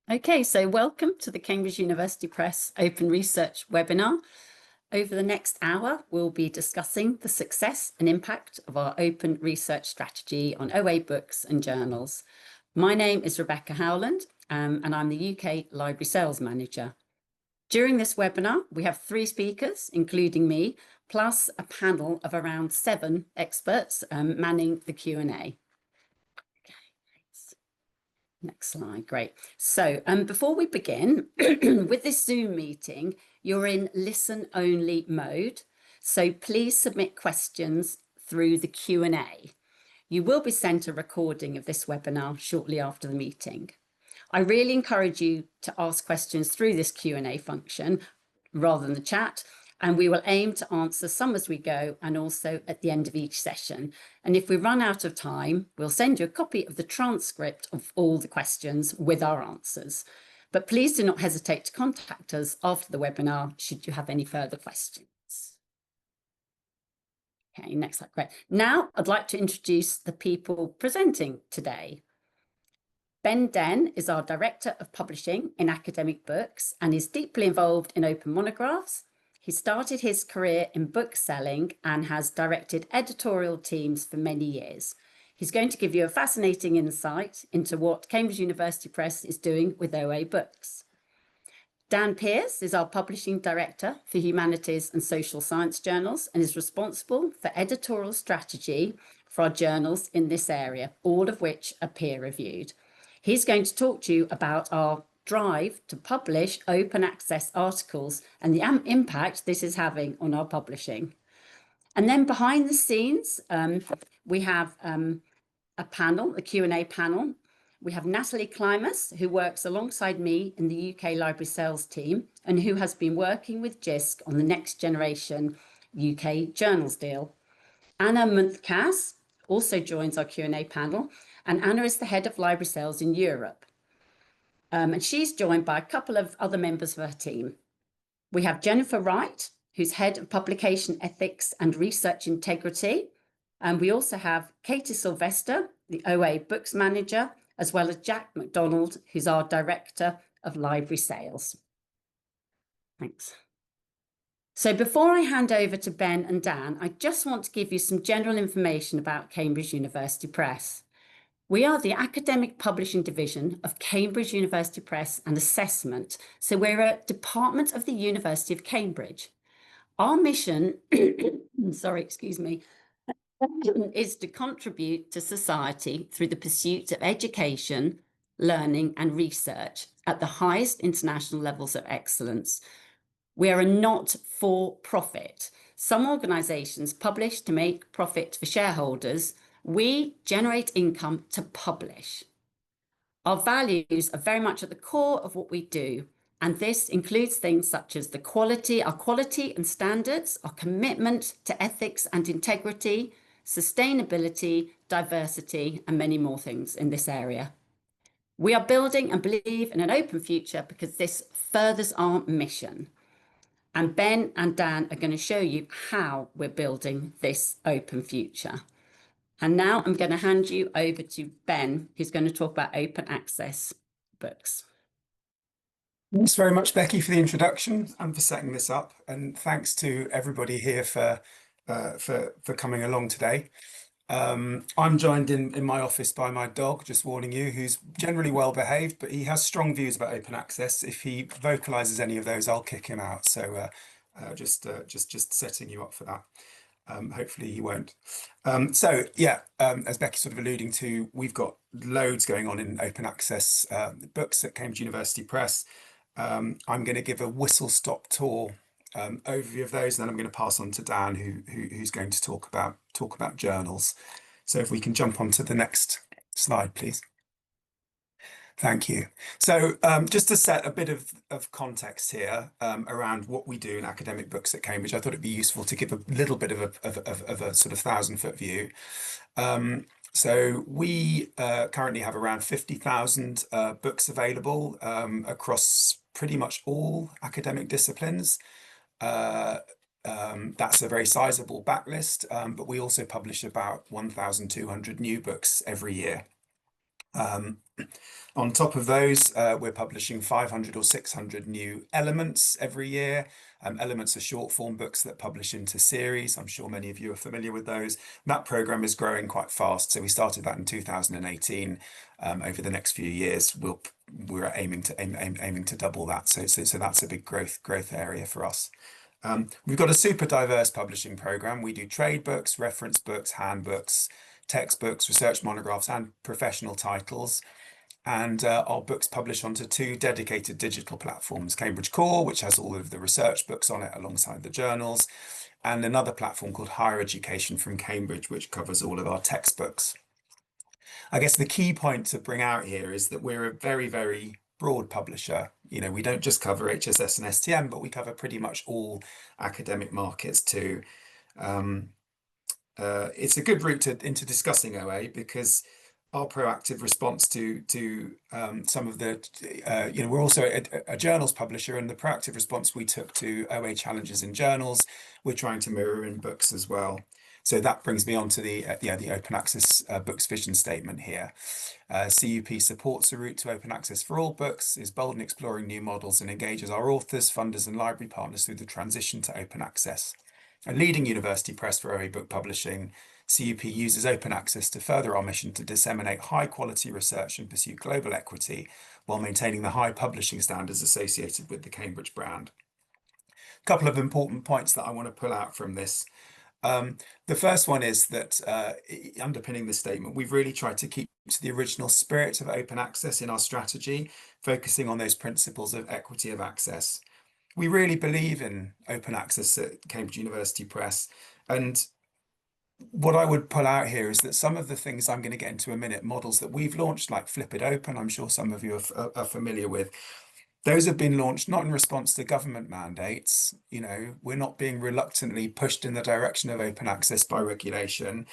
Okay, so welcome to the Cambridge University Press Open Research webinar. Over the next hour, we'll be discussing the success and impact of our open research strategy on OA books and journals. My name is Rebecca Howland, and I'm the UK Library Sales Manager. During this webinar, we have 3 speakers, including me, plus a panel of around 7 experts manning the Q&A. Next slide, great. So before we begin, with this Zoom meeting, you're in listen-only mode. So please submit questions through the Q&A. You will be sent a recording of this webinar shortly after the meeting. I really encourage you to ask questions through this Q&A function rather than the chat, and we will aim to answer some as we go and also at the end of each session. And if we run out of time, we'll send you a copy of the transcript of all the questions with our answers. But please do not hesitate to contact us after the webinar should you have any further questions. Okay, next slide, great. Now I'd like to introduce the people presenting today. Denne is our Director of Publishing in academic books and is deeply involved in open monographs. He started his career in book selling and has directed editorial teams for many years. He's going to give you a fascinating insight into what Cambridge University Press is doing with OA books. Pearce is our Publishing Director for Humanities and Social Science journals and is responsible for editorial strategy for our journals in this area, all of which are peer-reviewed. He's going to talk to you about our drive to publish open access articles and the impact this is having on our publishing. And then behind the scenes, we have a panel, a Q&A panel. We have Natalie Klimas, who works alongside me in the UK Library Sales team and who has been working with JISC on the next generation UK journals deal. Anna Munthkas also joins our Q&A panel, and Anna is the head of library sales in Europe. And she's joined by a couple of other members of her team. We have Jennifer Wright, who's head of publication ethics and research integrity. And we also have Katie Sylvester, the OA books manager, as well as Jack MacDonald, who's our director of library sales. Thanks. So before I hand over to Ben and Dan, I just want to give you some general information about Cambridge University Press. We are the academic publishing division of Cambridge University Press and Assessment. So we're a department of the University of Cambridge. Our mission, is to contribute to society through the pursuit of education, learning and research at the highest international levels of excellence. We are a not-for-profit. Some organisations publish to make profit for shareholders. We generate income to publish. Our values are very much at the core of what we do, and this includes things such as our quality and standards, our commitment to ethics and integrity, sustainability, diversity, and many more things in this area. We are building and believe in an open future because this furthers our mission. And Ben and Dan are going to show you how we're building this open future. And now I'm going to hand you over to Ben, who's going to talk about open access books. Thanks very much, Becky, for the introduction and for setting this up. And thanks to everybody here for coming along today. I'm joined in my office by my dog, just warning you, who's generally well behaved, but he has strong views about open access. If he vocalizes any of those, I'll kick him out. So just setting you up for that. Hopefully he won't. As Becky's sort of alluding to, we've got loads going on in open access books at Cambridge University Press. I'm going to give a whistle-stop tour overview of those, and then I'm going to pass on to Dan, who's going to talk about journals. So if we can jump on to the next slide, please. Thank you. So just to set a bit of context here around what we do in academic books at Cambridge, I thought it'd be useful to give a little bit of a sort of 1,000-foot view. So we currently have around 50,000 books available across pretty much all academic disciplines. That's a very sizable backlist, but we also publish about 1,200 new books every year. On top of those, we're publishing 500 or 600 new elements every year. Elements are short form books that publish into series. I'm sure many of you are familiar with those. That program is growing quite fast. So we started that in 2018. Over the next few years, we're aiming to double that. So that's a big growth area for us. We've got a super diverse publishing program. We do trade books, reference books, handbooks, textbooks, research monographs, and professional titles. And our books publish onto 2 dedicated digital platforms, Cambridge Core, which has all of the research books on it alongside the journals, and another platform called Higher Education from Cambridge, which covers all of our textbooks. I guess the key point to bring out here is that we're a very, very broad publisher. You know, we don't just cover HSS and STM, but we cover pretty much all academic markets too. It's a good route into discussing OA because our proactive response to some of the, we're also a journals publisher, and the proactive response we took to OA challenges in journals, we're trying to mirror in books as well. So that brings me on to the open access books vision statement here. CUP supports a route to open access for all books, is bold in exploring new models, and engages our authors, funders, and library partners through the transition to open access. A leading university press for OA book publishing, CUP uses open access to further our mission to disseminate high quality research and pursue global equity while maintaining the high publishing standards associated with the Cambridge brand. A couple of important points that I want to pull out from this. The first one is that underpinning the statement, we've really tried to keep to the original spirit of open access in our strategy, focusing on those principles of equity of access. We really believe in open access at Cambridge University Press. And what I would pull out here is that some of the things I'm going to get into a minute, models that we've launched, like Flip It Open, I'm sure some of you are familiar with. Those have been launched not in response to government mandates. You know, we're not being reluctantly pushed in the direction of open access by regulation.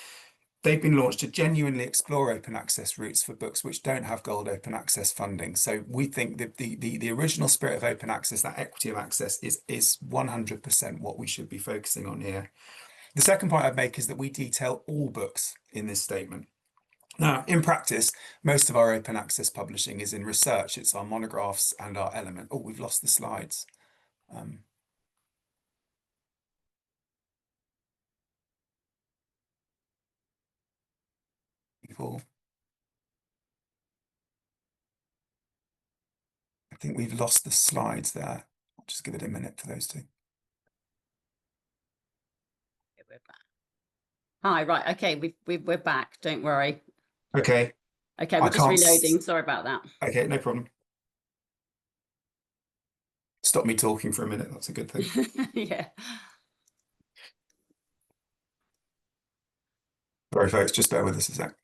They've been launched to genuinely explore open access routes for books which don't have gold open access funding. So we think that the original spirit of open access, that equity of access, is 100% what we should be focusing on here. The second point I'd make is that we detail all books in this statement. Now, in practice, most of our open access publishing is in research. It's our monographs and our element. Oh, we've lost the slides. I think we've lost the slides there. I'll just give it a minute for those two. We're back. Hi, right. Okay, we're back. Don't worry. Okay. Okay, we're just reloading. Sorry about that. Okay, no problem. Stop me talking for a minute. That's a good thing. Yeah. Sorry, folks, just bear with us a sec.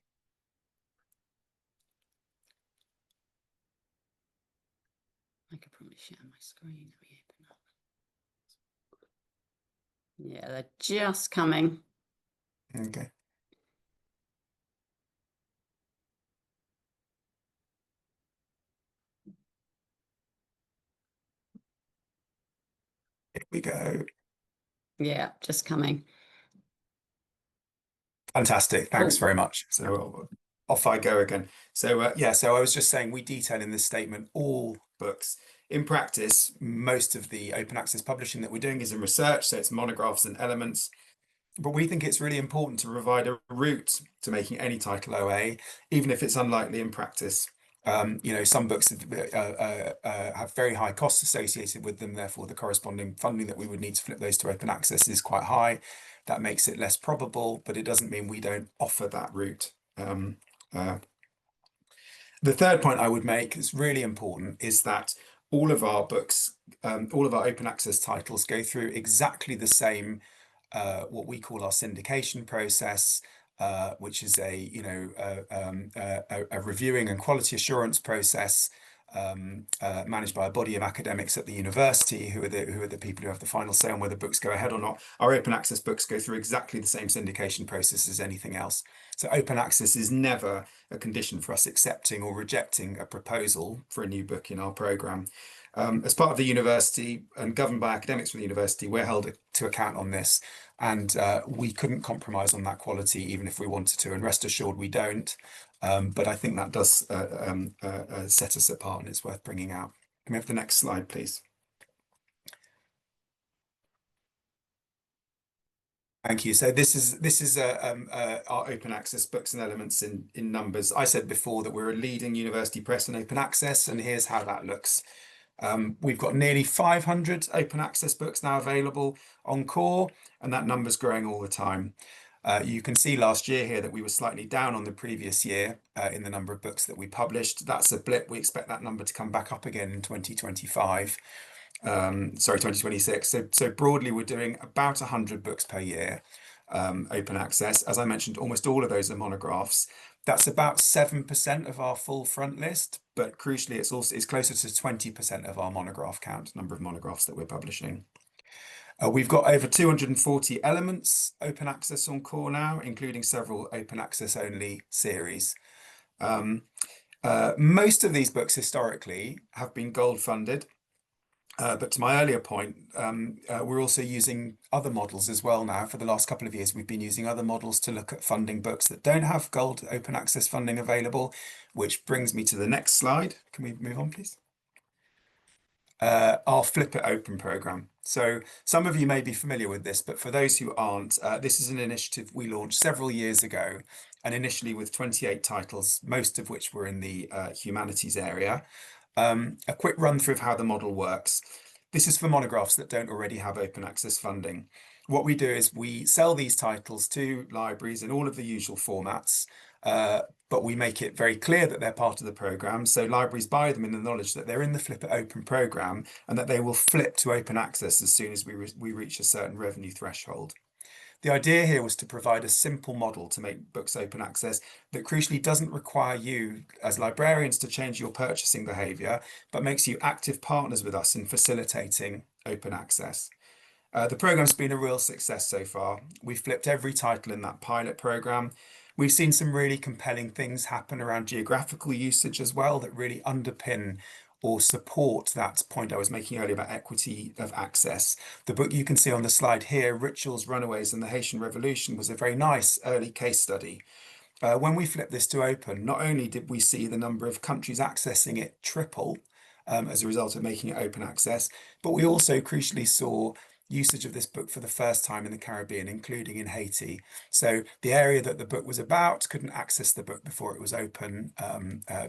I could probably share my screen. Let me open up. Yeah, they're just coming. Okay. Here we go. Yeah, just coming. Fantastic. Thanks very much. So off I go again. So so I was just saying we detail in this statement all books. In practice, most of the open access publishing that we're doing is in research, so it's monographs and elements. But we think it's really important to provide a route to making any title OA, even if it's unlikely in practice. Some books have very high costs associated with them, therefore the corresponding funding that we would need to flip those to open access is quite high. That makes it less probable, but it doesn't mean we don't offer that route. The third point I would make is really important is that all of our books, all of our open access titles go through exactly the same, what we call our syndication process, which is a reviewing and quality assurance process managed by a body of academics at the university who are the people who have the final say on whether books go ahead or not. Our open access books go through exactly the same syndication process as anything else. So open access is never a condition for us accepting or rejecting a proposal for a new book in our programme. As part of the university and governed by academics from the university, we're held to account on this, and we couldn't compromise on that quality even if we wanted to, and rest assured we don't. But I think that does set us apart, and it's worth bringing out. Can we have the next slide, please? Thank you. So this is our open access books and elements in numbers. I said before that we're a leading university press in open access, and here's how that looks. We've got nearly 500 open access books now available on core, and that number's growing all the time. You can see last year here that we were slightly down on the previous year in the number of books that we published. That's a blip. We expect that number to come back up again in 2025. Sorry, 2026. So broadly, we're doing about 100 books per year, open access. As I mentioned, almost all of those are monographs. That's about 7% of our full front list, but crucially, it's closer to 20% of our monograph count, number of monographs that we're publishing. We've got over 240 elements open access on core now, including several open access only series. Most of these books historically have been gold funded. But to my earlier point, we're also using other models as well now. For the last couple of years, we've been using other models to look at funding books that don't have gold open access funding available, which brings me to the next slide. Can we move on, please? Our Flip It Open program. So some of you may be familiar with this, but for those who aren't, this is an initiative we launched several years ago, and initially with 28 titles, most of which were in the humanities area. A quick run through of how the model works. This is for monographs that don't already have open access funding. What we do is we sell these titles to libraries in all of the usual formats, but we make it very clear that they're part of the program. So libraries buy them in the knowledge that they're in the Flip It Open program and that they will flip to open access as soon as we reach a certain revenue threshold. The idea here was to provide a simple model to make books open access that crucially doesn't require you as librarians to change your purchasing behavior, but makes you active partners with us in facilitating open access. The program's been a real success so far. We've flipped every title in that pilot program. We've seen some really compelling things happen around geographical usage as well that really underpin or support that point I was making earlier about equity of access. The book you can see on the slide here, Rituals, Runaways and the Haitian Revolution, was a very nice early case study. When we flipped this to open, not only did we see the number of countries accessing it triple as a result of making it open access, but we also crucially saw usage of this book for the first time in the Caribbean, including in Haiti. So the area that the book was about couldn't access the book before it was open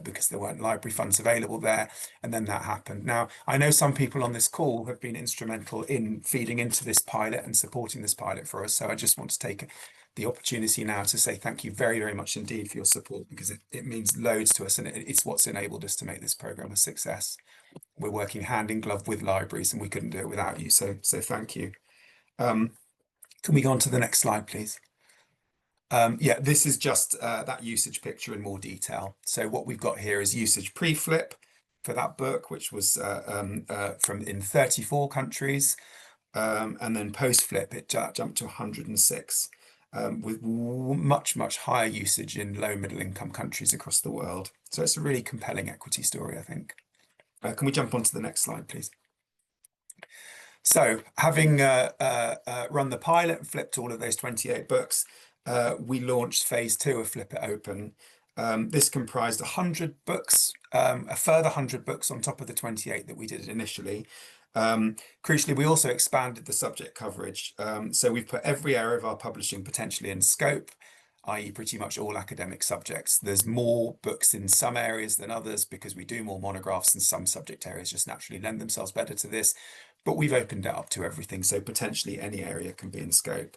because there weren't library funds available there. And then that happened. Now, I know some people on this call have been instrumental in feeding into this pilot and supporting this pilot for us. So I just want to take the opportunity now to say thank you very, very much indeed for your support, because it means loads to us, and it's what's enabled us to make this program a success. We're working hand in glove with libraries, and we couldn't do it without you. So thank you. Can we go on to the next slide, please? Yeah, this is just that usage picture in more detail. So what we've got here is usage pre-flip for that book, which was from in 34 countries. And then post-flip, it jumped to 106, with much, much higher usage in low middle income countries across the world. So it's a really compelling equity story, I think. Can we jump on to the next slide, please? So having run the pilot and flipped all of those 28 books, we launched phase 2 of Flip It Open. This comprised 100 books, a further 100 books on top of the 28 that we did initially. Crucially, we also expanded the subject coverage. So we've put every area of our publishing potentially in scope, i.e. pretty much all academic subjects. There's more books in some areas than others because we do more monographs, and some subject areas just naturally lend themselves better to this. But we've opened it up to everything, so potentially any area can be in scope.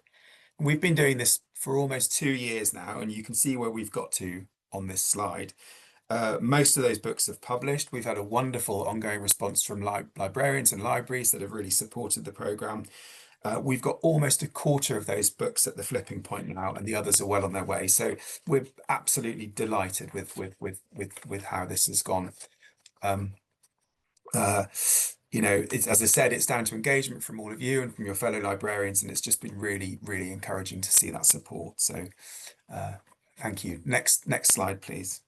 We've been doing this for almost 2 years now, and you can see where we've got to on this slide. Most of those books have published. We've had a wonderful ongoing response from librarians and libraries that have really supported the programme. We've got almost a quarter of those books at the flipping point now, and the others are well on their way. So we're absolutely delighted with how this has gone. You know, as I said, it's down to engagement from all of you and from your fellow librarians, and it's just been really, really encouraging to see that support. So thank you. Next slide, please.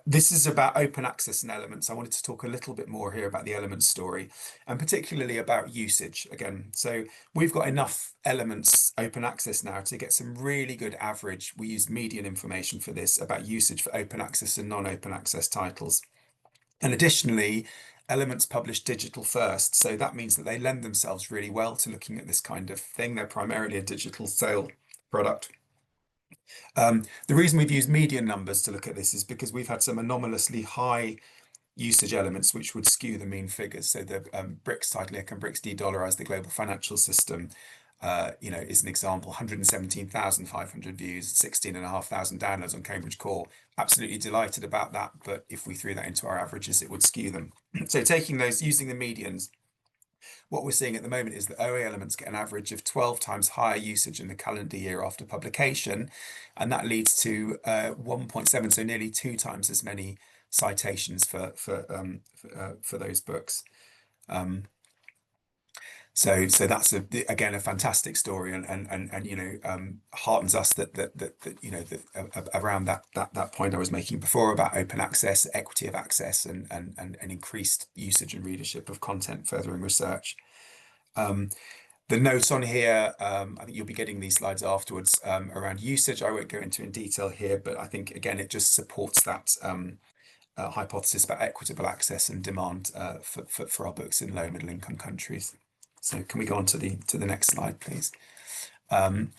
This is about open access and elements. I wanted to talk a little bit more here about the elements story and particularly about usage again. So we've got enough elements open access now to get some really good average. We use median information for this about usage for open access and non-open access titles. And additionally, elements publish digital first. So that means that they lend themselves really well to looking at this kind of thing. They're primarily a digital sale product. The reason we've used median numbers to look at this is because we've had some anomalously high usage elements which would skew the mean figures. So the BRICS title here, can BRICS de-dollarize the global financial system? Is an example. 117,500 views, 16,500 downloads on Cambridge Core. Absolutely delighted about that, but if we threw that into our averages, it would skew them. So taking those, using the medians, what we're seeing at the moment is that OA elements get an average of 12 times higher usage in the calendar year after publication, and that leads to 1.7, so nearly 2 times as many citations for those books. So that's again a fantastic story, and heartens us that around that point I was making before about open access, equity of access, and increased usage and readership of content furthering research. The notes on here, I think you'll be getting these slides afterwards around usage. I won't go into in detail here, but I think again it just supports that hypothesis about equitable access and demand for our books in low and middle income countries. So can we go on to the next slide, please? And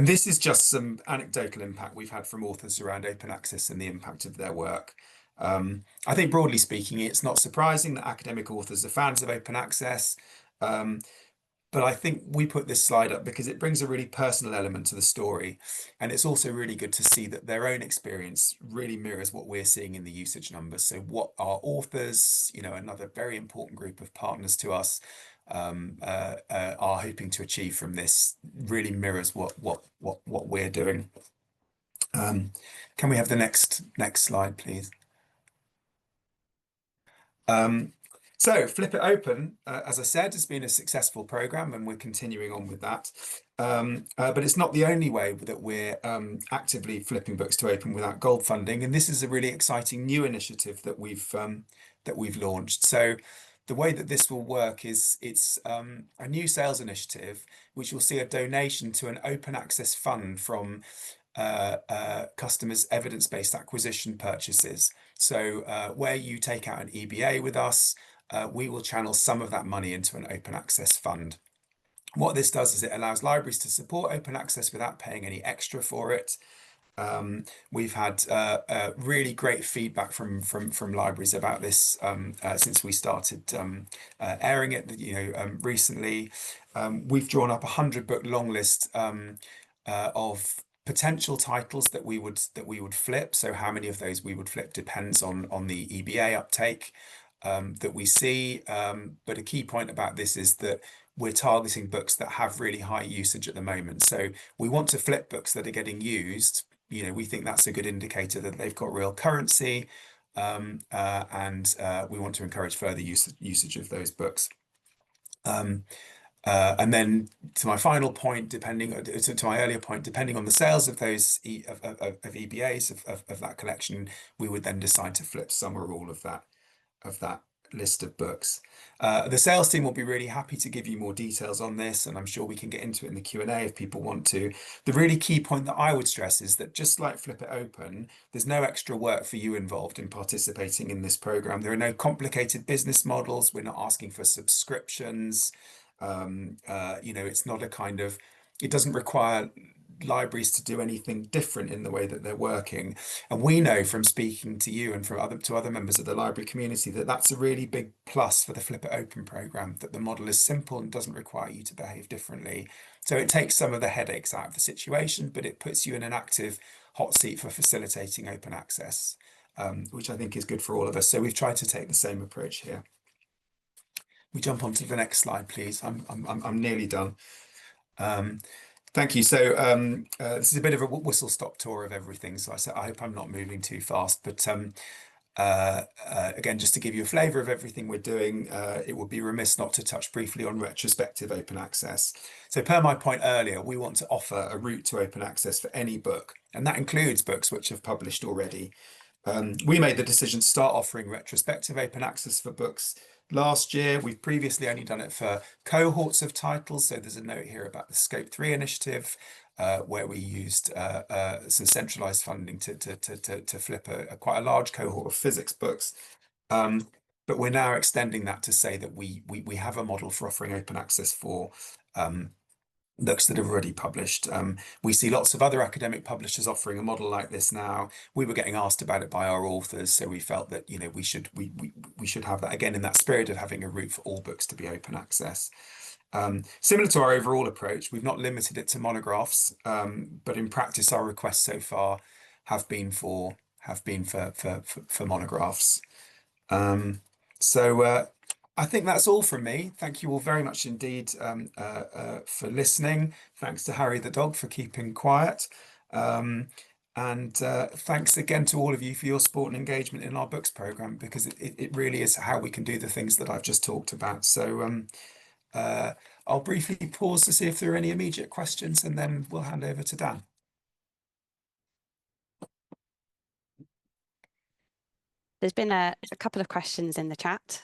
this is just some anecdotal impact we've had from authors around open access and the impact of their work. I think broadly speaking, it's not surprising that academic authors are fans of open access. But I think we put this slide up because it brings a really personal element to the story. And it's also really good to see that their own experience really mirrors what we're seeing in the usage numbers. So what our authors, another very important group of partners to us, are hoping to achieve from this really mirrors what we're doing. Can we have the next slide, please? So Flip It Open, as I said, has been a successful program and we're continuing on with that. But it's not the only way that we're actively flipping books to open without gold funding. And this is a really exciting new initiative that we've launched. So the way that this will work is it's a new sales initiative, which will see a donation to an open access fund from customers' evidence-based acquisition purchases. So where you take out an EBA with us, we will channel some of that money into an open access fund. What this does is it allows libraries to support open access without paying any extra for it. We've had really great feedback from libraries about this since we started airing it, recently. We've drawn up a 100-book long list of potential titles that we would flip. So how many of those we would flip depends on the EBA uptake that we see. But a key point about this is that we're targeting books that have really high usage at the moment. So we want to flip books that are getting used. We think that's a good indicator that they've got real currency, and we want to encourage further usage of those books. And then to my final point, to my earlier point, depending on the sales of those EBAs of that collection, we would then decide to flip some or all of that list of books. The sales team will be really happy to give you more details on this, and I'm sure we can get into it in the Q&A if people want to. The really key point that I would stress is that just like Flip It Open, there's no extra work for you involved in participating in this program. There are no complicated business models. We're not asking for subscriptions. It's not it doesn't require libraries to do anything different in the way that they're working. And we know from speaking to you and from other members of the library community that that's a really big plus for the Flip It Open program, that the model is simple and doesn't require you to behave differently. So it takes some of the headaches out of the situation, but it puts you in an active hot seat for facilitating open access, which I think is good for all of us. So we've tried to take the same approach here. We jump on to the next slide, please. I'm nearly done. Thank you. So this is a bit of a whistle-stop tour of everything. So I hope I'm not moving too fast. But again, just to give you a flavour of everything we're doing, it would be remiss not to touch briefly on retrospective open access. So per my point earlier, we want to offer a route to open access for any book, and that includes books which have published already. We made the decision to start offering retrospective open access for books last year. We've previously only done it for cohorts of titles. So there's a note here about the Scope 3 initiative, where we used some centralized funding to flip quite a large cohort of physics books. But we're now extending that to say that we have a model for offering open access for books that have already published. We see lots of other academic publishers offering a model like this now. We were getting asked about it by our authors, so we felt that we should have that again in that spirit of having a route for all books to be open access. Similar to our overall approach, we've not limited it to monographs, but in practice, our requests so far have been for monographs. So I think that's all from me. Thank you all very much indeed for listening. Thanks to Harry the dog for keeping quiet. And thanks again to all of you for your support and engagement in our books programme, because it really is how we can do the things that I've just talked about. So I'll briefly pause to see if there are any immediate questions, and then we'll hand over to Dan. There's been a couple of questions in the chat.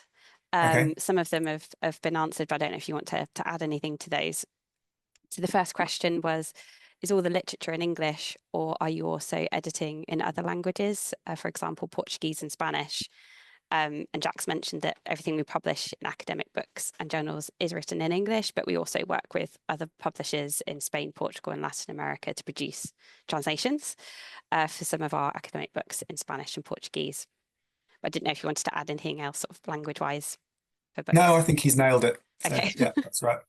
Okay. Some of them have been answered, but I don't know if you want to add anything to those. So the first question was, is all the literature in English, or are you also editing in other languages, for example, Portuguese and Spanish? And Jack's mentioned that everything we publish in academic books and journals is written in English, but we also work with other publishers in Spain, Portugal, and Latin America to produce translations for some of our academic books in Spanish and Portuguese. I didn't know if you wanted to add anything else sort of language-wise for books. No, I think he's nailed it. So, okay. Yeah, that's right.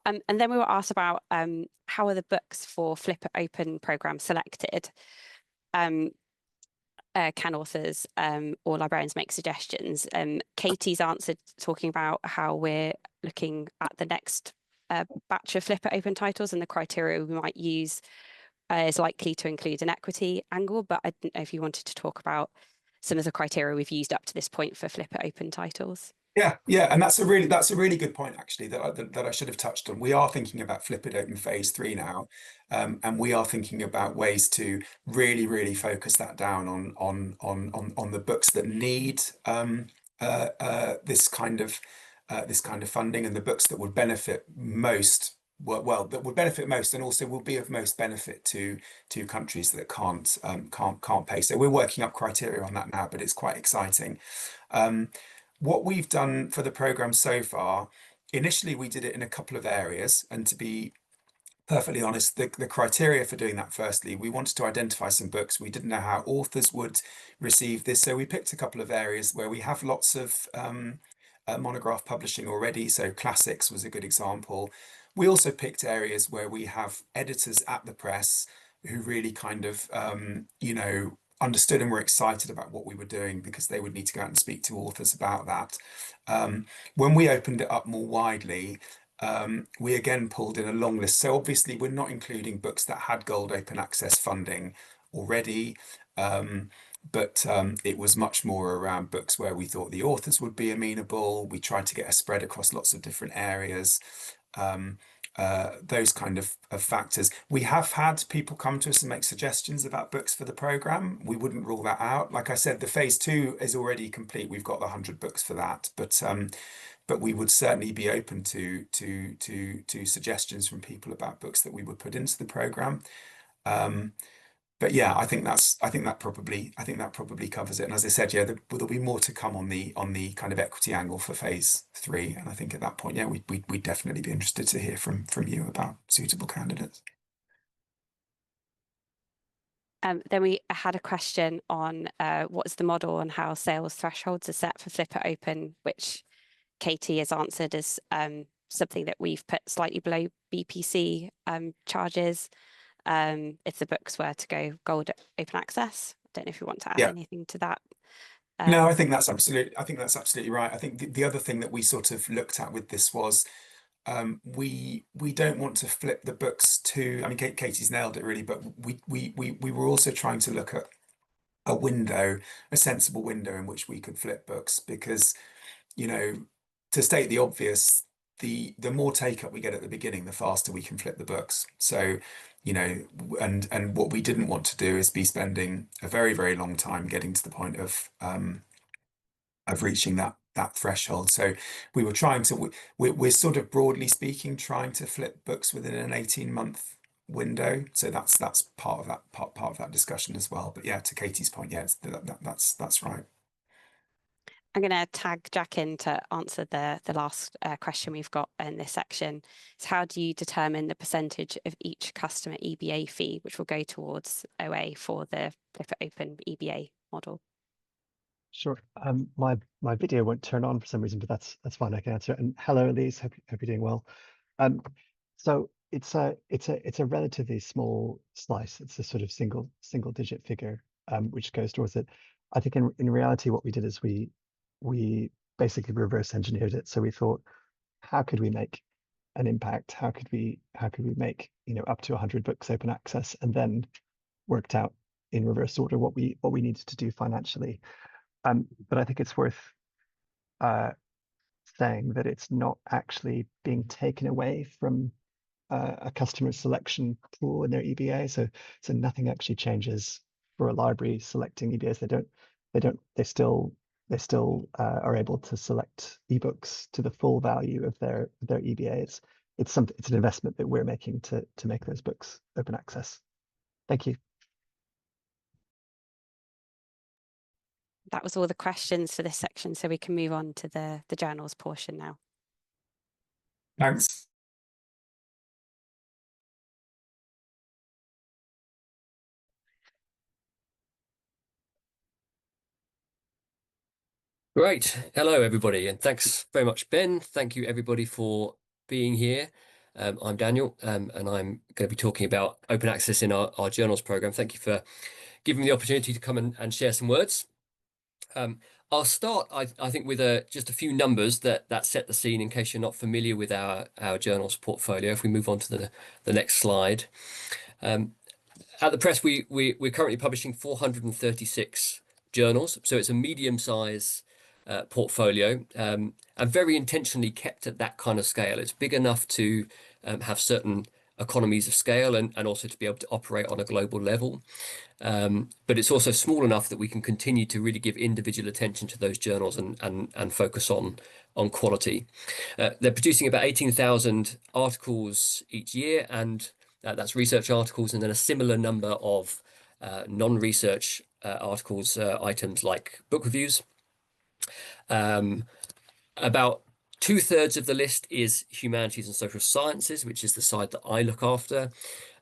And then we were asked about how are the books for Flip It Open programme selected? Can authors or librarians make suggestions? Katie's answered talking about how we're looking at the next batch of Flip It Open titles, and the criteria we might use is likely to include an equity angle, but I didn't know if you wanted to talk about some of the criteria we've used up to this point for Flip It Open titles. Yeah, and that's a really good point actually that I should have touched on. We are thinking about Flip It Open phase 3 now, and we are thinking about ways to really focus that down on the books that need this kind of funding, and the books that would benefit most. Well, that would benefit most, and also will be of most benefit to countries that can't pay. So we're working up criteria on that now, but it's quite exciting. What we've done for the programme so far, initially we did it in a couple of areas, and to be perfectly honest, the criteria for doing that, firstly, we wanted to identify some books. We didn't know how authors would receive this, so we picked a couple of areas where we have lots of monograph publishing already. So classics was a good example. We also picked areas where we have editors at the press who really kind of understood and were excited about what we were doing, because they would need to go out and speak to authors about that. When we opened it up more widely, we again pulled in a long list. So obviously we're not including books that had gold open access funding already, but it was much more around books where we thought the authors would be amenable. We tried to get a spread across lots of different areas. Those kind of factors. We have had people come to us and make suggestions about books for the programme. We wouldn't rule that out. Like I said, the phase 2 is already complete. We've got the 100 books for that, but we would certainly be open to suggestions from people about books that we would put into the programme. But yeah, I think that probably covers it. And as I said, yeah, there'll be more to come on the kind of equity angle for phase 3. And I think at that point, yeah, we'd definitely be interested to hear from you about suitable candidates. Then we had a question on what's the model and how sales thresholds are set for Flip It Open, which Katie has answered as something that we've put slightly below BPC charges. If the books were to go gold open access. I don't know if you want to add anything to that. No, I think that's absolutely right. I think the other thing that we sort of looked at with this was we don't want to flip the books to, I mean, Katie's nailed it really, but we were also trying to look at a sensible window in which we could flip books, because, to state the obvious, the more take up we get at the beginning, the faster we can flip the books. So, you know, and what we didn't want to do is be spending a very, very long time getting to the point of reaching that threshold. So we were trying to, we're sort of broadly speaking trying to flip books within an 18-month window. So that's part of that discussion as well. But yeah, to Katie's point, yeah, that's right. I'm going to tag Jack in to answer the last question we've got in this section. So how do you determine the percentage of each customer EBA fee, which will go towards OA for the Flip It Open EBA model? Sure. My video won't turn on for some reason, but that's fine. I can answer it. And hello, Elise. Hope you're doing well. So it's a relatively small slice. It's a sort of single digit figure, which goes towards it. I think in reality, what we did is we basically reverse engineered it. So we thought, how could we make an impact? How could we make, you know, up to 100 books open access, and then worked out in reverse order what we needed to do financially. But I think it's worth saying that it's not actually being taken away from a customer's selection pool in their EBA. So nothing actually changes for a library selecting EBAs. They still are able to select ebooks to the full value of their EBA. It's an investment that we're making to make those books open access. Thank you. That was all the questions for this section, so we can move on to the journals portion now. Thanks. Great. Hello, everybody, and thanks very much, Ben. Thank you, everybody, for being here. I'm Daniel, and I'm going to be talking about open access in our journals program. Thank you for giving me the opportunity to come and share some words. I'll start, I think, with just a few numbers that set the scene in case you're not familiar with our journals portfolio. If we move on to the next slide. At the Press, we're currently publishing 436 journals, so it's a medium-size portfolio, and very intentionally kept at that kind of scale. It's big enough to have certain economies of scale and also to be able to operate on a global level. But it's also small enough that we can continue to really give individual attention to those journals and focus on quality. They're producing about 18,000 articles each year, and that's research articles, and then a similar number of non-research articles, items like book reviews. About 2/3 of the list is humanities and social sciences, which is the side that I look after.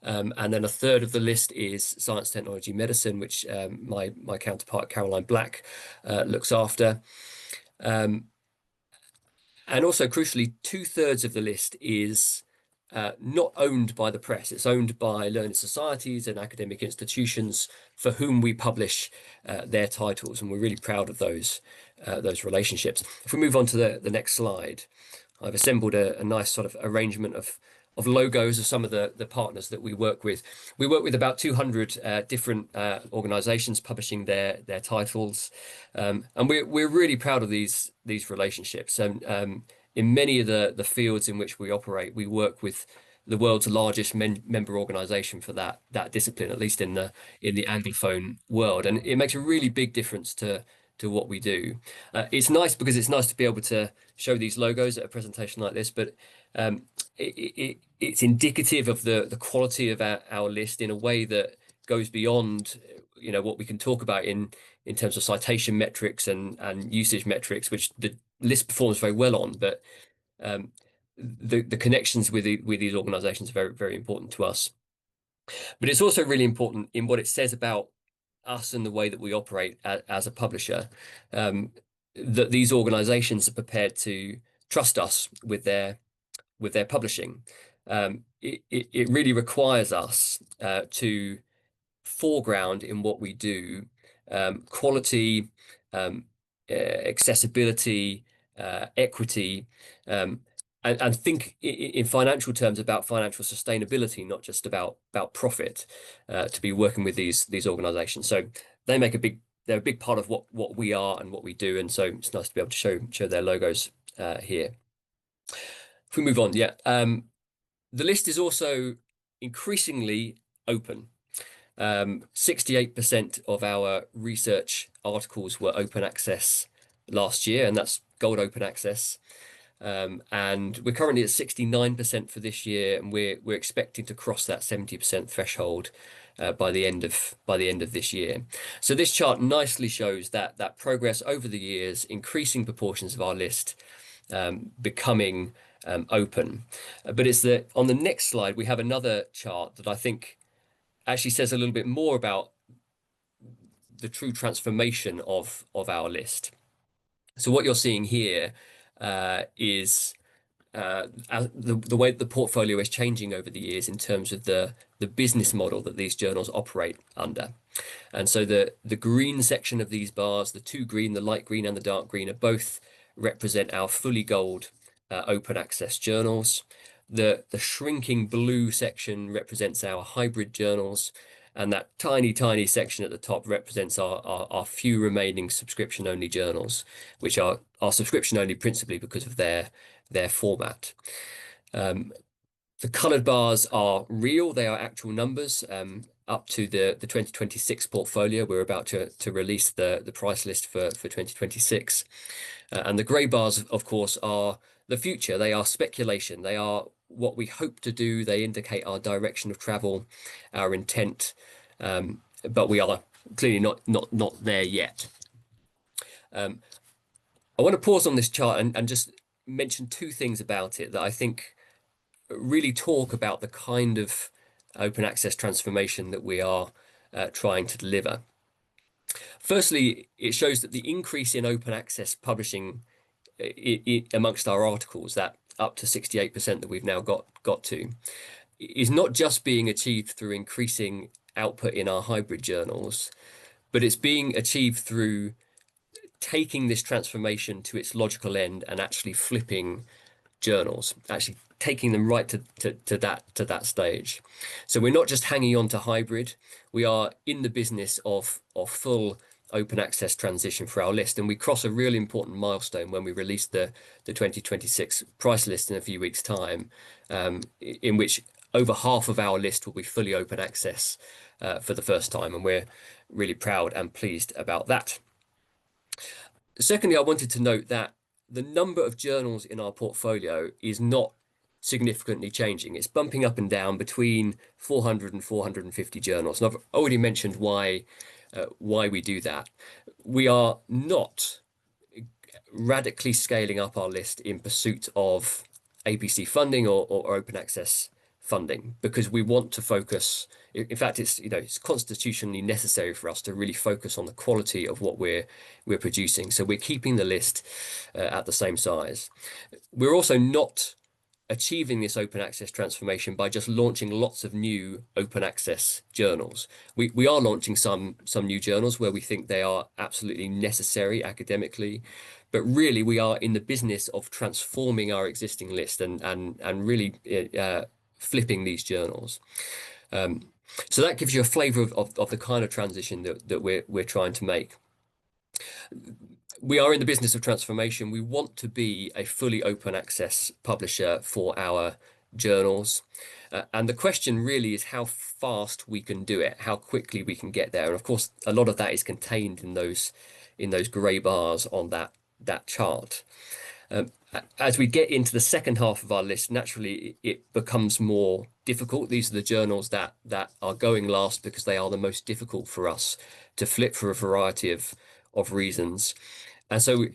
And then 1/3 of the list is science, technology, medicine, which my counterpart, Caroline Black, looks after. And also, crucially, 2/3 of the list is not owned by the Press. It's owned by learned societies and academic institutions for whom we publish their titles, and we're really proud of those relationships. If we move on to the next slide, I've assembled a nice sort of arrangement of logos of some of the partners that we work with. We work with about 200 different organizations publishing their titles, and we're really proud of these relationships. And in many of the fields in which we operate, we work with the world's largest member organization for that discipline, at least in the Anglophone world, and it makes a really big difference to what we do. It's nice because it's nice to be able to show these logos at a presentation like this, but it's indicative of the quality of our list in a way that goes beyond, you know, what we can talk about in terms of citation metrics and usage metrics, which the list performs very well on. But the connections with these organizations are very, very important to us. But it's also really important in what it says about us and the way that we operate as a publisher, that these organizations are prepared to trust us with their publishing. It really requires us to foreground in what we do quality, accessibility, equity, and think in financial terms about financial sustainability, not just about profit, to be working with these organizations. So they're a big part of what we are and what we do, and so it's nice to be able to show their logos here. If we move on, yeah. The list is also increasingly open. 68% of our research articles were open access last year, and that's gold open access. And we're currently at 69% for this year, and we're expecting to cross that 70% threshold by the end of this year. So this chart nicely shows that progress over the years, increasing proportions of our list becoming open. But it's on the next slide we have another chart that I think actually says a little bit more about the true transformation of our list. So what you're seeing here is the way the portfolio is changing over the years in terms of the business model that these journals operate under. And so the green section of these bars, the two green, the light green and the dark green, are both represent our fully gold open access journals. The shrinking blue section represents our hybrid journals, and that tiny section at the top represents our few remaining subscription-only journals, which are subscription-only principally because of their format. The coloured bars are real; they are actual numbers up to the 2026 portfolio. We're about to release the price list for 2026, and the grey bars, of course, are the future. They are speculation. They are what we hope to do. They indicate our direction of travel, our intent, but we are clearly not there yet. I want to pause on this chart and just mention two things about it that I think really talk about the kind of open access transformation that we are trying to deliver. Firstly, it shows that the increase in open access publishing amongst our articles, that up to 68% that we've now got to, is not just being achieved through increasing output in our hybrid journals, but it's being achieved through taking this transformation to its logical end and actually flipping journals, actually taking them right to that stage. So we're not just hanging on to hybrid, we are in the business of full open access transition for our list, and we cross a really important milestone when we release the 2026 price list in a few weeks' time, in which over half of our list will be fully open access for the first time, and we're really proud and pleased about that. Secondly, I wanted to note that the number of journals in our portfolio is not significantly changing. It's bumping up and down between 400 and 450 journals. And I've already mentioned why we do that. We are not radically scaling up our list in pursuit of APC funding or open access funding, because we want to focus. In fact, it's constitutionally necessary for us to really focus on the quality of what we're producing. So we're keeping the list at the same size. We're also not achieving this open access transformation by just launching lots of new open access journals. We are launching some new journals where we think they are absolutely necessary academically, but really we are in the business of transforming our existing list and really flipping these journals. So that gives you a flavour of the kind of transition that we're trying to make. We are in the business of transformation. We want to be a fully open access publisher for our journals. And the question really is how fast we can do it, how quickly we can get there. And of course, a lot of that is contained in those grey bars on that chart. As we get into the second half of our list, naturally, it becomes more difficult. These are the journals that are going last because they are the most difficult for us to flip for a variety of reasons. And so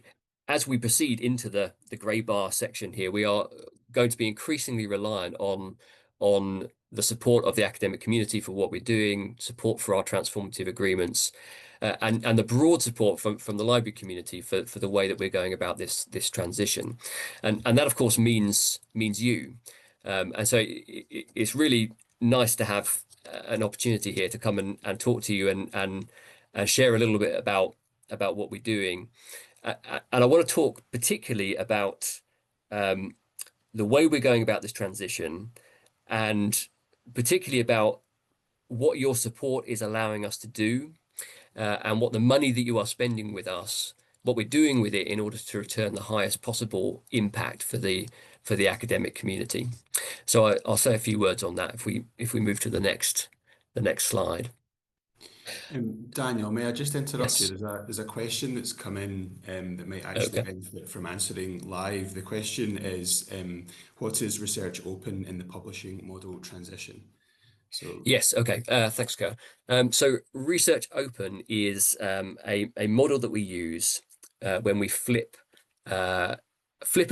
as we proceed into the grey bar section here, we are going to be increasingly reliant on the support of the academic community for what we're doing, support for our transformative agreements, and the broad support from the library community for the way that we're going about this transition. And that, of course, means you. And so it's really nice to have an opportunity here to come and talk to you and share a little bit about what we're doing. And I want to talk particularly about the way we're going about this transition, and particularly about what your support is allowing us to do, and what the money that you are spending with us, what we're doing with it in order to return the highest possible impact for the for the academic community. So I'll say a few words on that if we move to the next slide. Daniel, may I just interrupt you? Yes. There's a question that's come in that might actually benefit from answering live. The question is, what is research open in the publishing model transition? So yes, okay. Thanks, Kerr. So research open is a model that we use when we flip a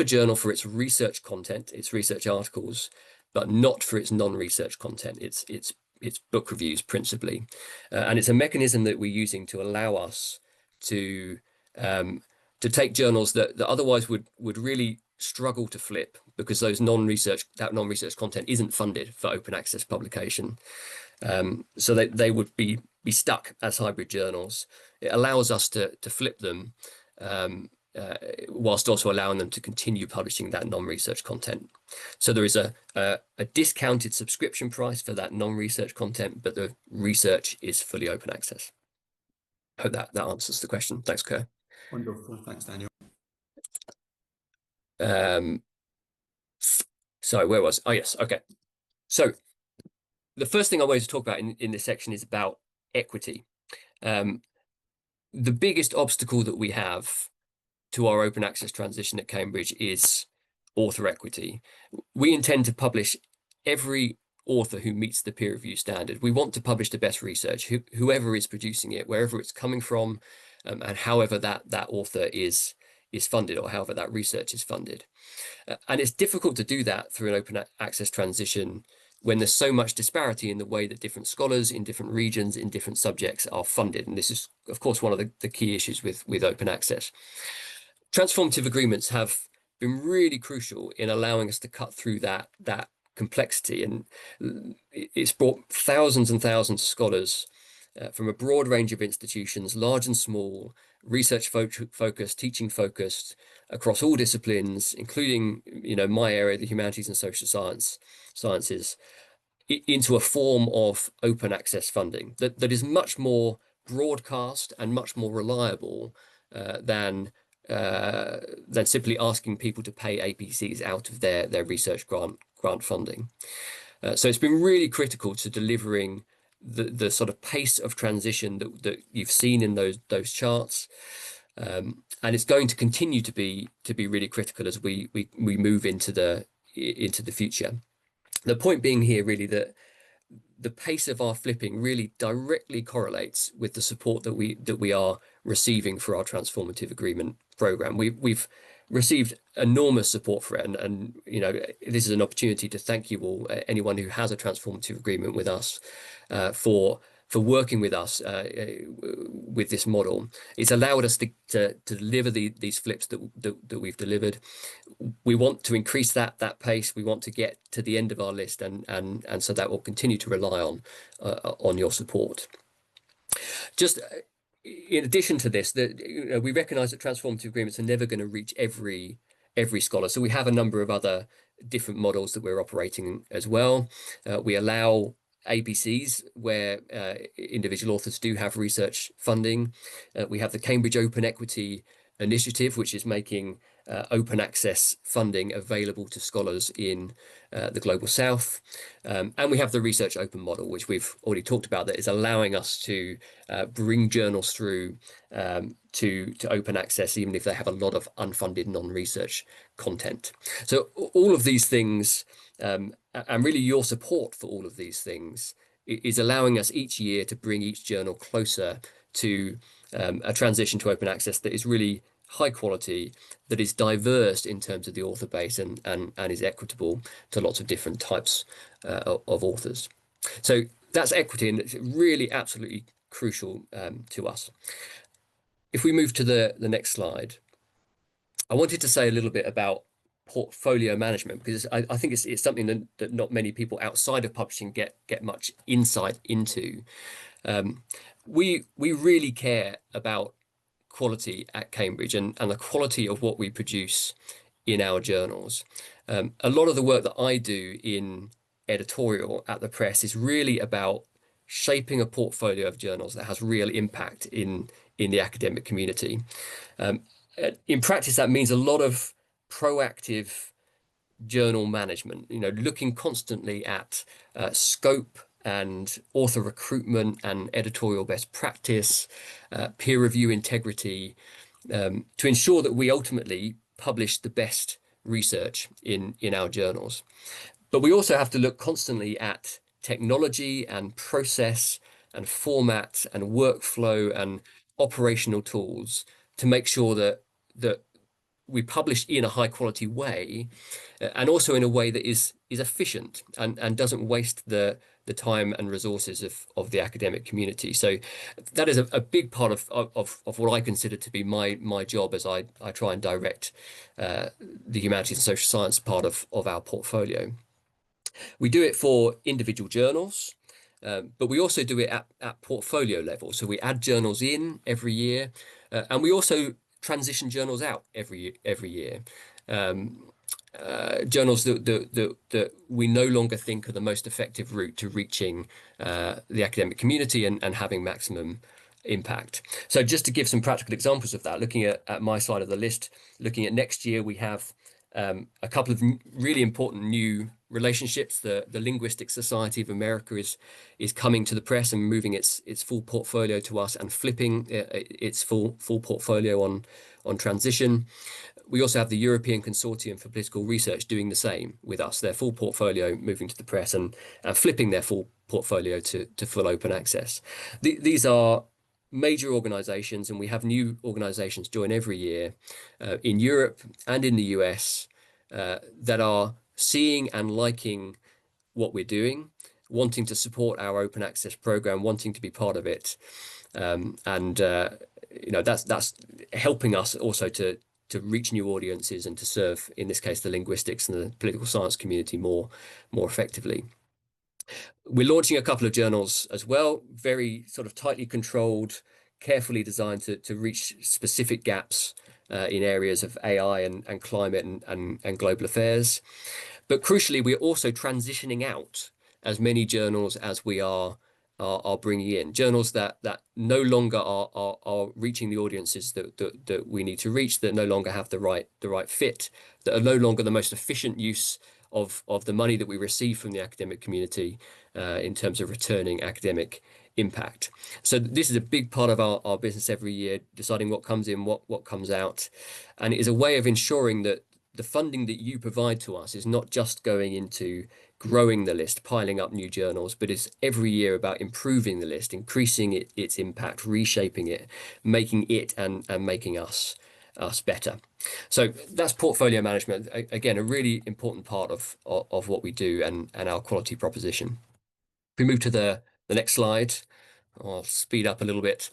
journal for its research content, its research articles, but not for its non-research content. It's book reviews principally, and it's a mechanism that we're using to allow us to take journals that otherwise would really struggle to flip because that non-research content isn't funded for open access publication. So they would be stuck as hybrid journals. It allows us to flip them whilst also allowing them to continue publishing that non-research content. So there is a discounted subscription price for that non-research content, but the research is fully open access. I hope that answers the question. Thanks, Kerr. wonderful. Thanks, Daniel. So where was? Oh, yes. Okay. So the first thing I wanted to talk about in this section is about equity. The biggest obstacle that we have to our open access transition at Cambridge is author equity. We intend to publish every author who meets the peer review standard. We want to publish the best research, whoever is producing it, wherever it's coming from, and however that author is funded, or however that research is funded. And it's difficult to do that through an open access transition when there's so much disparity in the way that different scholars in different regions, in different subjects are funded. And this is, of course, one of the key issues with open access. Transformative agreements have been really crucial in allowing us to cut through that complexity. And it's brought thousands and thousands of scholars from a broad range of institutions, large and small, research focused, teaching focused, across all disciplines, including, my area, the humanities and social sciences, into a form of open access funding that is much more broadcast and much more reliable than simply asking people to pay APCs out of their research grant funding. So it's been really critical to delivering the sort of pace of transition that you've seen in those charts, and it's going to continue to be really critical as we move into the future. The point being here really that the pace of our flipping really directly correlates with the support that we are receiving for our transformative agreement program. We've received enormous support for it, and this is an opportunity to thank you all, anyone who has a transformative agreement with us, for working with us with this model. It's allowed us to deliver these flips that we've delivered. We want to increase that pace. We want to get to the end of our list, and so that will continue to rely on your support. Just in addition to this, that we recognise that transformative agreements are never going to reach every scholar. So we have a number of other different models that we're operating as well. We allow APCs where individual authors do have research funding. We have the Cambridge Open Equity Initiative, which is making open access funding available to scholars in the Global South. And we have the Research Open model, which we've already talked about, that is allowing us to bring journals through to open access, even if they have a lot of unfunded non-research content. So all of these things, and really your support for all of these things, is allowing us each year to bring each journal closer to a transition to open access that is really high quality, that is diverse in terms of the author base, and is equitable to lots of different types of authors. So that's equity, and it's really absolutely crucial to us. If we move to the next slide, I wanted to say a little bit about portfolio management, because I think it's something that not many people outside of publishing get much insight into. We really care about quality at Cambridge and the quality of what we produce in our journals. A lot of the work that I do in editorial at the press is really about shaping a portfolio of journals that has real impact in the academic community. In practice, that means a lot of proactive journal management, looking constantly at scope and author recruitment and editorial best practice, peer review integrity, to ensure that we ultimately publish the best research in our journals. But we also have to look constantly at technology and process and format and workflow and operational tools to make sure that we publish in a high quality way, and also in a way that is efficient and doesn't waste the time and resources of the academic community. So that is a big part of what I consider to be my job as I try and direct the humanities and social science part of our portfolio. We do it for individual journals, but we also do it at portfolio level. So we add journals in every year, and we also transition journals out every year. Journals that we no longer think are the most effective route to reaching the academic community and having maximum impact. So just to give some practical examples of that, looking at my side of the list, looking at next year, we have a couple of really important new relationships. The Linguistic Society of America is coming to the press and moving its full portfolio to us and flipping its full portfolio on transition. We also have the European Consortium for Political Research doing the same with us, their full portfolio moving to the press and flipping their full portfolio to full open access. These are major organizations, and we have new organizations join every year in Europe and in the US that are seeing and liking what we're doing, wanting to support our open access program, wanting to be part of it. That's helping us also to reach new audiences and to serve, in this case, the linguistics and the political science community more effectively. We're launching a couple of journals as well, very sort of tightly controlled, carefully designed to reach specific gaps in areas of AI and climate and global affairs. But crucially, we're also transitioning out as many journals as we are bringing in, journals that no longer are reaching the audiences that we need to reach, that no longer have the right fit, that are no longer the most efficient use of the money that we receive from the academic community in terms of returning academic impact. So this is a big part of our business every year, deciding what comes in, what comes out. And it is a way of ensuring that the funding that you provide to us is not just going into growing the list, piling up new journals, but it's every year about improving the list, increasing its impact, reshaping it, making it and making us better. So that's portfolio management. Again, a really important part of what we do and our quality proposition. If we move to the next slide, I'll speed up a little bit.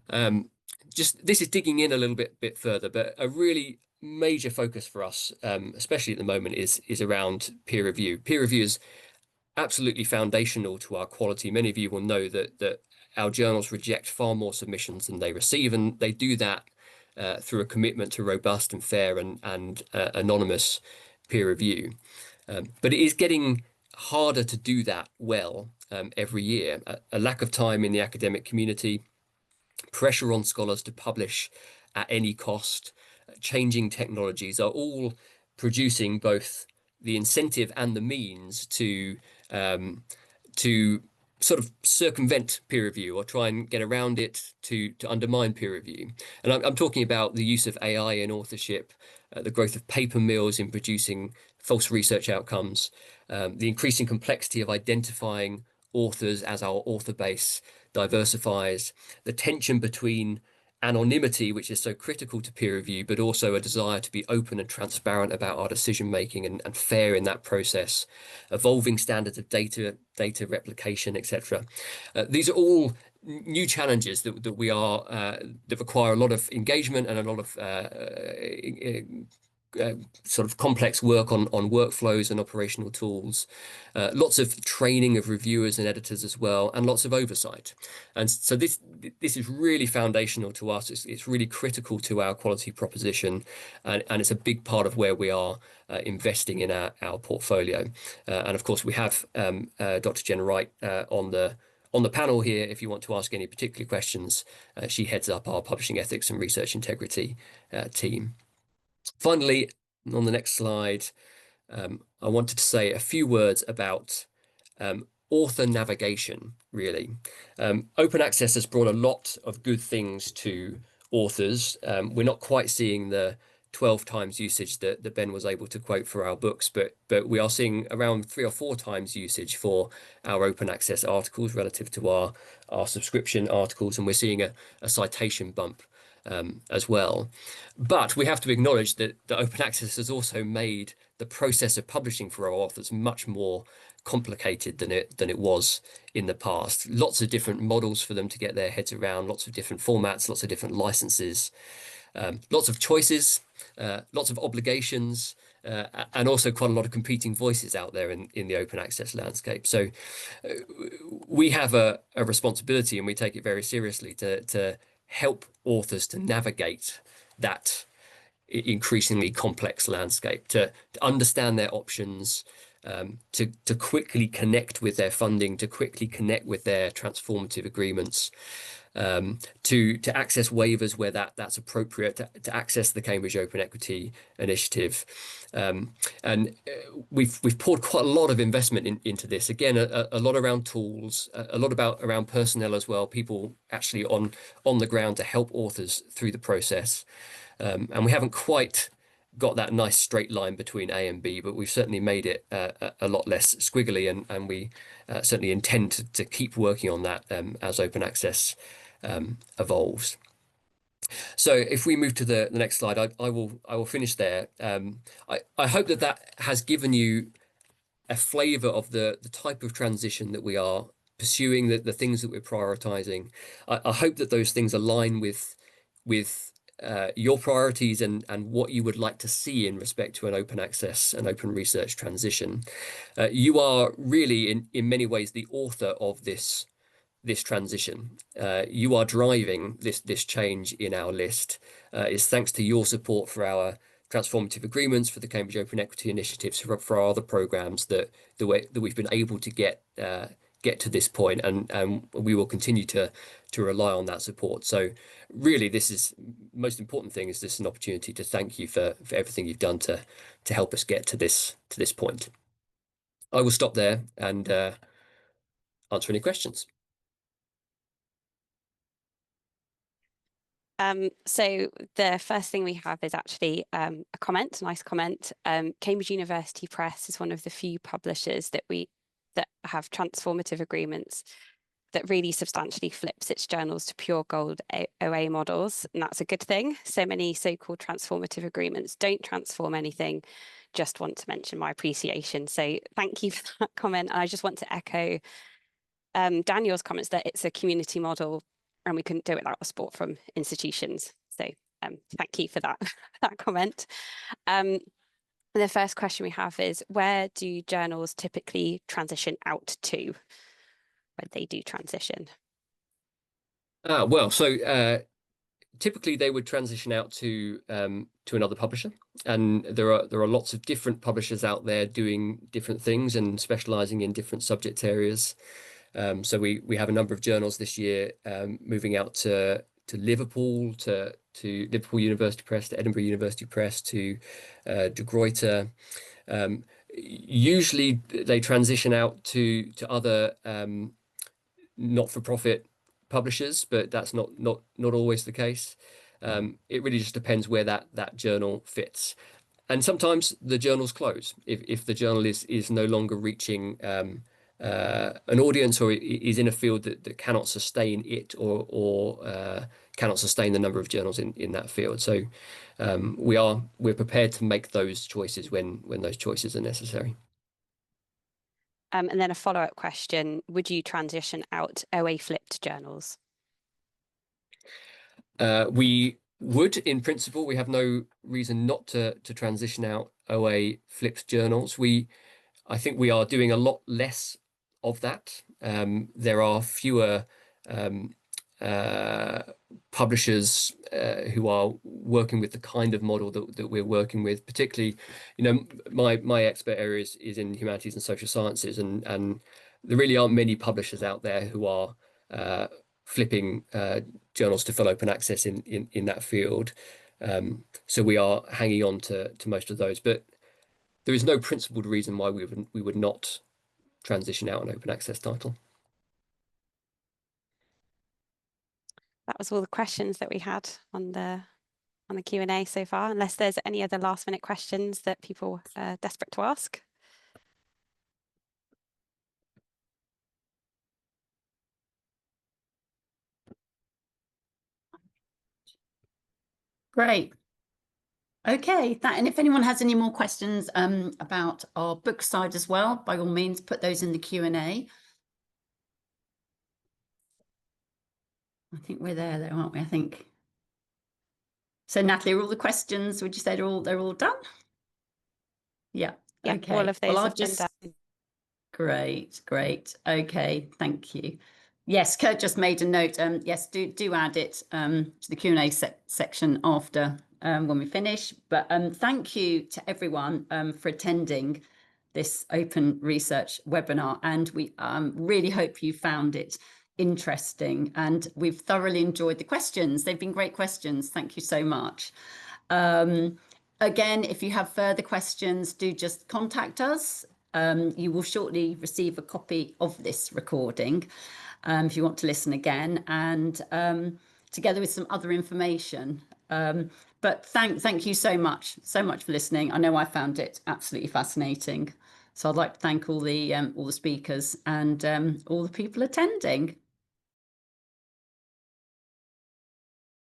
This is digging in a little bit further, but a really major focus for us, especially at the moment, is around peer review. Peer review is absolutely foundational to our quality. Many of you will know that our journals reject far more submissions than they receive, and they do that through a commitment to robust and fair and anonymous peer review. But it is getting harder to do that well every year. A lack of time in the academic community, pressure on scholars to publish at any cost, changing technologies are all producing both the incentive and the means to sort of circumvent peer review or try and get around it to undermine peer review. And I'm talking about the use of AI in authorship, the growth of paper mills in producing false research outcomes, the increasing complexity of identifying authors as our author base diversifies, the tension between anonymity, which is so critical to peer review, but also a desire to be open and transparent about our decision making and fair in that process, evolving standards of data replication, etc. These are all new challenges that we are that require a lot of engagement and a lot of sort of complex work on workflows and operational tools, lots of training of reviewers and editors as well, and lots of oversight. And so this is really foundational to us. It's really critical to our quality proposition, and it's a big part of where we are investing in our portfolio. And of course, we have Dr. Jen Wright on the panel here. If you want to ask any particular questions, she heads up our publishing ethics and research integrity team. Finally, on the next slide, I wanted to say a few words about author navigation, really. Open access has brought a lot of good things to authors. We're not quite seeing the 12 times usage that Ben was able to quote for our books, but we are seeing around 3 or 4 times usage for our open access articles relative to our subscription articles, and we're seeing a citation bump as well. But we have to acknowledge that the open access has also made the process of publishing for our authors much more complicated than it was in the past. Lots of different models for them to get their heads around, lots of different formats, lots of different licenses, lots of choices, lots of obligations, and also quite a lot of competing voices out there in the open access landscape. So we have a responsibility, and we take it very seriously, to help authors to navigate that increasingly complex landscape, to understand their options, to quickly connect with their funding, to quickly connect with their transformative agreements, to access waivers where that's appropriate, to access the Cambridge Open Equity Initiative. And we've poured quite a lot of investment into this. Again, a lot around tools, a lot around personnel as well, people actually on the ground to help authors through the process. And we haven't quite got that nice straight line between A and B, but we've certainly made it a lot less squiggly, and we certainly intend to keep working on that as open access evolves. So if we move to the next slide, I will finish there. I hope that has given you a flavour of the type of transition that we are pursuing, the things that we're prioritising. I hope that those things align with your priorities and what you would like to see in respect to an open access and open research transition. You are really, in many ways, the author of this transition. You are driving this change in our list. It's thanks to your support for our transformative agreements, for the Cambridge Open Equity Initiatives, for our other programs that we've been able to get to this point, and we will continue to rely on that support. So really, this is most important thing is this an opportunity to thank you for everything you've done to help us get to this point. I will stop there and answer any questions. So the first thing we have is actually a nice comment. Cambridge University Press is one of the few publishers that have transformative agreements that really substantially flips its journals to pure gold OA models, and that's a good thing. So many so-called transformative agreements don't transform anything. Just want to mention my appreciation. So thank you for that comment. And I just want to echo Daniel's comments that it's a community model and we couldn't do it without support from institutions. So thank you for that, that comment. The first question we have is, where do journals typically transition out to when they do transition? Well, so typically they would transition out to another publisher, and there are lots of different publishers out there doing different things and specializing in different subject areas. So we have a number of journals this year moving out to Liverpool, to Liverpool University Press, to Edinburgh University Press, to De Gruyter. Usually they transition out to other not-for-profit publishers, but that's not always the case. It really just depends where that journal fits. And sometimes the journals close if the journal is no longer reaching an audience, or is in a field that cannot sustain it, or cannot sustain the number of journals in that field. So we're prepared to make those choices when those choices are necessary. And then a follow-up question: would you transition out OA flipped journals? We would, in principle. We have no reason not to transition out OA flipped journals. I think we are doing a lot less of that. There are fewer publishers who are working with the kind of model that we're working with. Particularly, my expert area is in humanities and social sciences, and there really aren't many publishers out there who are flipping journals to full open access in that field. So we are hanging on to most of those, but there is no principled reason why we would not transition out an open access title. That was all the questions that we had on the Q&A so far, unless there's any other last minute questions that people are desperate to ask. Great. Okay, and if anyone has any more questions about our book side as well, by all means, put those in the Q&A. I think we're there though, aren't we? I think. So Natalie, are all the questions, would you say they're all done? Yeah. Yeah, Okay. all of those Well, have been done. Great. Okay, thank you. Yes, Kurt just made a note. Yes, do add it to the Q&A section after when we finish. But thank you to everyone for attending this open research webinar, and we really hope you found it interesting, and we've thoroughly enjoyed the questions. They've been great questions. Thank you so much. Again, if you have further questions, do just contact us. You will shortly receive a copy of this recording if you want to listen again, and together with some other information. But thank you so much for listening. I know I found it absolutely fascinating. So I'd like to thank all the speakers and all the people attending.